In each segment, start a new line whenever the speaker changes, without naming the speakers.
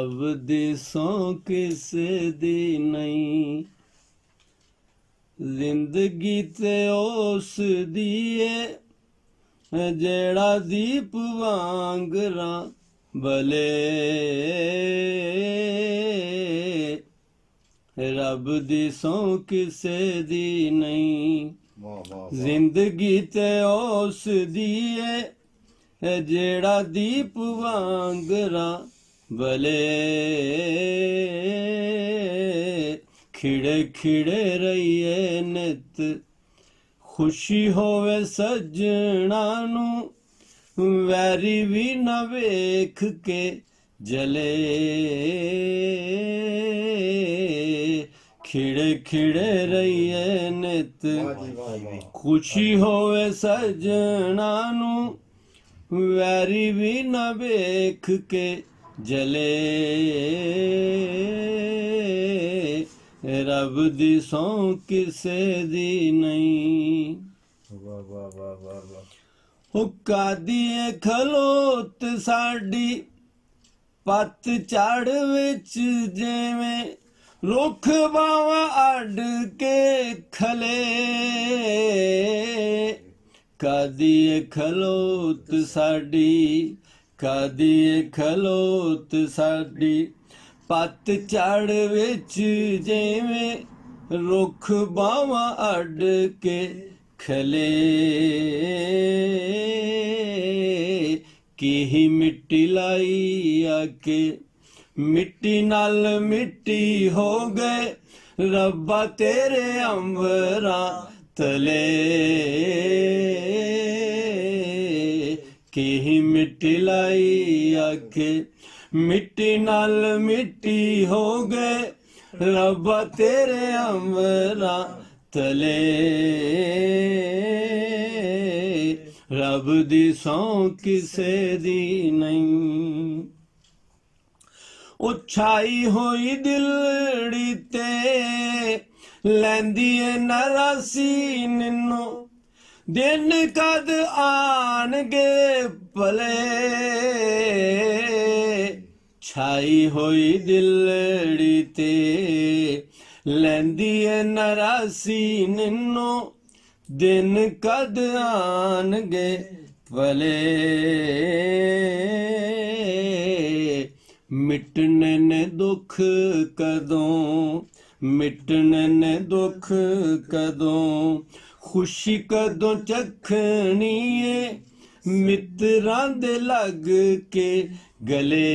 रब दी सौं किसे दी नहीं, जिंदगी ते उस दी है जेड़ा दीप वांगरा बले। रब दी सौं किसे दी नहीं, जिंदगी ते उस दी है जेड़ा दीप वांगरा बले। खिड़े खिड़े रहिए नित, खुशी होवे सजना नू, वैरी भी न वेख के जले। खिड़े खिड़े रहिए नित, खुशी होवे सजना नू, वैरी भी न वेख के जले। रब दी सौं किसे दी नहीं। हुक्का दिए खलोत साडी पत चढ़ विच जिवें, रुख बावा अड के खले। कदिए खलोत साडी, कदिए खलोत साडी पत चढ़ विच जिवें, रुख बावा अड के खले। की मिट्टी लाई आके मिट्टी नाल मिट्टी हो गए, रब्बा तेरे अंबरा तले। की मिट्टी लाई आके मिट्टी नाल मिट्टी हो गए, रब्बा तेरे अंबरा तले। रब दी सौं किसे दी नहीं, उछाई होई दिलड़ी ते लैंदी है नरासी निन्नो, दिन कद आनगे भले। छाई होई दिलड़ी ते लैंदी है नरासी निन्नो, दिन कद आनगे भले। मिटने ने दुख कदों, मिटने ने दुख कदों, खुशी कदों चखनी है, मित्रां दे लग के गले।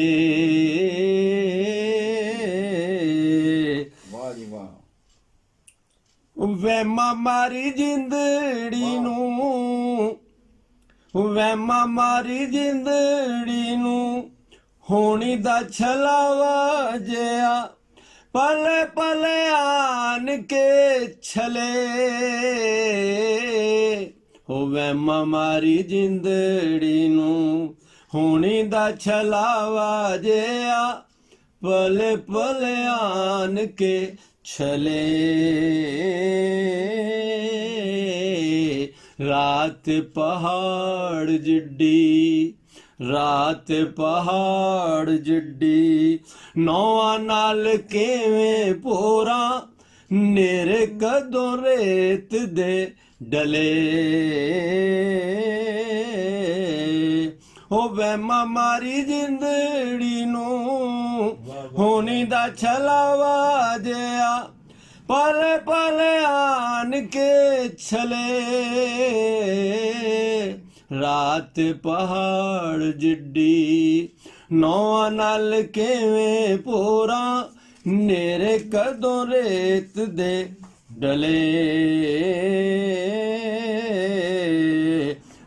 वैमा मारी जिंदड़ी नू, वैमा मारी जिंदड़ी नू, होनी दा छलावा जिया, पले पले आन के छले। हो वैमा मारी जिंदड़ी नू, होनी दा छलावा जिया, पले पले आन के छले। रात पहाड़ जिड्डी, रात पहाड़ जिड्डी, नौआ नाल केवें पोरा, नेरे कदों रेत दे डले। हो वैमा मारी जिंदड़ी नू, होनी दा छलावा जिया, पले पले आन के छले। रात पहाड़ जिड्डी, नौआ नाल केवें पोरा, नेरे कदों रेत दे डले।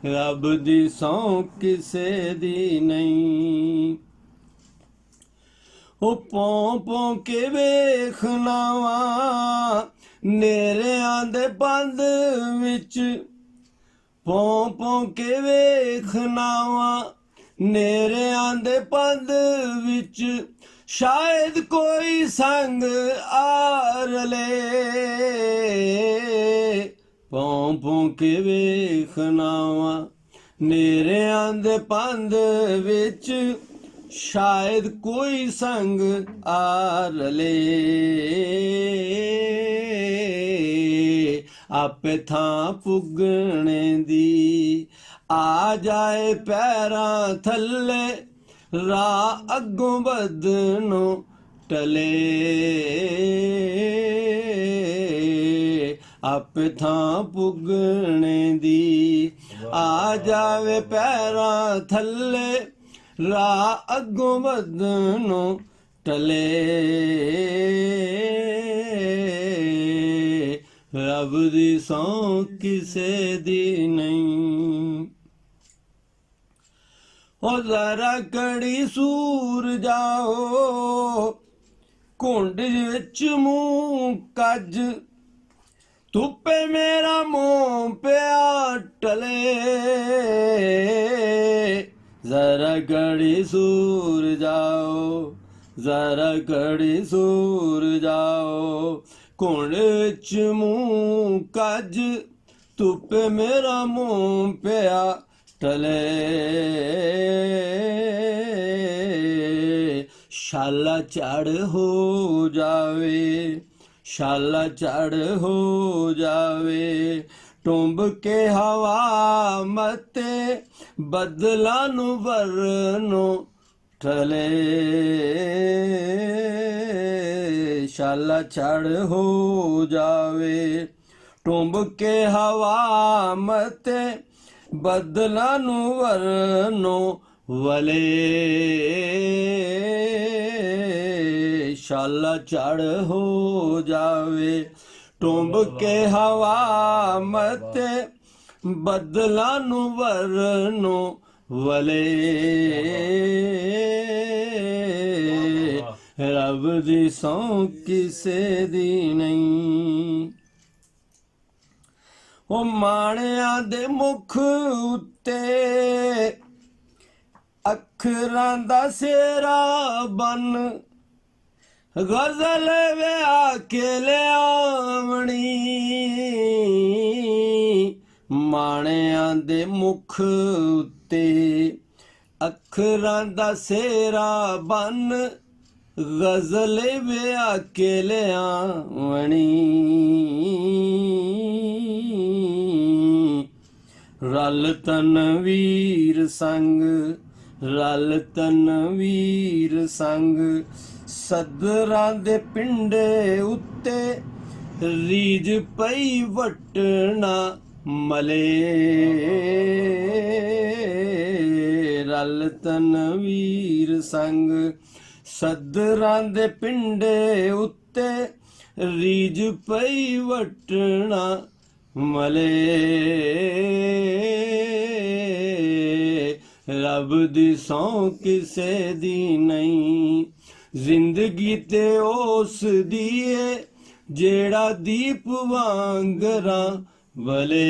रब दी सौं किसे दी नहीं, ओ पौं पौं के वेखना वा नेरिਆਂ दे बंद विच, पौं पौं के वेखना वा नेरिਆਂ दे बंद विच, शायद कोई संग आर ले। पौं पौं के वेखना वा नेरिਆਂ दे बंद विच, ਸ਼ਾਇਦ ਕੋਈ ਸੰਗ ਆ ਰਲੇ ਆਪੇ ਥਾਂ ਪੁੱਗਣੇ ਦੀ ਆ ਜਾਏ ਪੈਰਾਂ ਥੱਲੇ ਰਾਹ ਅੱਗੋਂ ਵਧਨੋਂ ਟਲੇ ਆਪੇ ਥਾਂ ਪੁੱਗਣੇ ਦੀ ਆ ਜਾਵੇ ਪੈਰਾਂ ਥੱਲੇ ਰਾਹ ਅੱਗੋਂ ਵਧਨੋਂ ਟਲੇ ਰੱਬ ਦੀ ਸਹੁੰ ਕਿਸੇ ਦੀ ਨਹੀਂ ਉਹ ਜ਼ਰਾ ਕੜੀ ਸੂਰ ਜਾਓ ਘੁੰਡ ਵਿੱਚ ਮੂੰਹ ਕੱਜ ਧੁੱਪੇ ਮੇਰਾ ਮੂੰਹ ਪਿਆ ਟਲੇ ਜ਼ਰਾ ਕੜੀ ਸੂਰ ਜਾਓ ਜ਼ਰਾ ਕੜੀ ਸੂਰ ਜਾਓ ਘੁੰਡ ਵਿੱਚ ਮੂੰਹ ਕੱਜ ਧੁੱਪੇ ਮੇਰਾ ਮੂੰਹ ਪਿਆ ਟਲੇ ਸ਼ਾਲਾ ਝੜ ਹੋ ਜਾਵੇ ਸ਼ਾਲਾ ਝੜ ਹੋ ਜਾਵੇ ਟੁੰਬ ਕੇ ਹਵਾ ਮਤੇ ਬਦਲਾਂ ਨੂੰ ਵਰਨੋਂ ਟਲੇ ਸ਼ਾਲਾ ਝੜ ਹੋ ਜਾਵੇ ਟੁੰਬ ਕੇ ਹਵਾ ਮਤੇ ਬਦਲਾਂ ਨੂੰ ਵਰਨੋਂ ਵਲੇ ਸ਼ਾਲਾ ਝੜ ਹੋ ਜਾਵੇ ਟੁੰਬ ਕੇ ਹਵਾ ਮਤੇ ਬਦਲਾਂ ਨੂੰ ਵਰਨੋਂ ਵਲੇ ਰੱਬ ਦੀ ਸਹੁੰ ਕਿਸੇ ਦੀ ਨਹੀਂ ਉਹ ਮਾਣਿਆਂ ਦੇ ਮੁਖ ਉੱਤੇ ਅੱਖਰਾਂ ਦਾ ਸਿਹਰਾ ਬਨ ਗਜ਼ਲ ਵਿਆਹ ਕੇ ਲਿਆਵਣੀ ਮਾਣਿਆਂ ਦੇ ਮੁਖ ਉੱਤੇ ਅੱਖਰਾਂ ਦਾ ਸਿਹਰਾ ਬਨ ਗਜ਼ਲ ਵਿਆਹ ਕੇ ਲਿਆਵਣੀ ਰਲ ਤਨਵੀਰ ਸੰਗ ਰਲ ਤਨਵੀਰ ਸੰਗ ਸਦਰਾਂ ਦੇ ਪਿੰਡੇ ਉੱਤੇ ਰੀਝ ਪਈ ਵਟਣਾ ਮਲੇ ਰਲ ਤਨਵੀਰ ਸੰਗ ਸਦਰਾਂ ਦੇ ਪਿੰਡੇ ਉੱਤੇ ਰੀਝ ਪਈ ਵਟਣਾ ਮਲੇ ਰੱਬ ਦੀ ਸਹੁੰ ਕਿਸੇ ਦੀ ਨਹੀਂ ਜ਼ਿੰਦਗੀ ਤੇ ਉਸ ਦੀ ਏ ਜਿਹੜਾ ਦੀਪ ਵਾਂਗਰਾਂ ਵਲੇ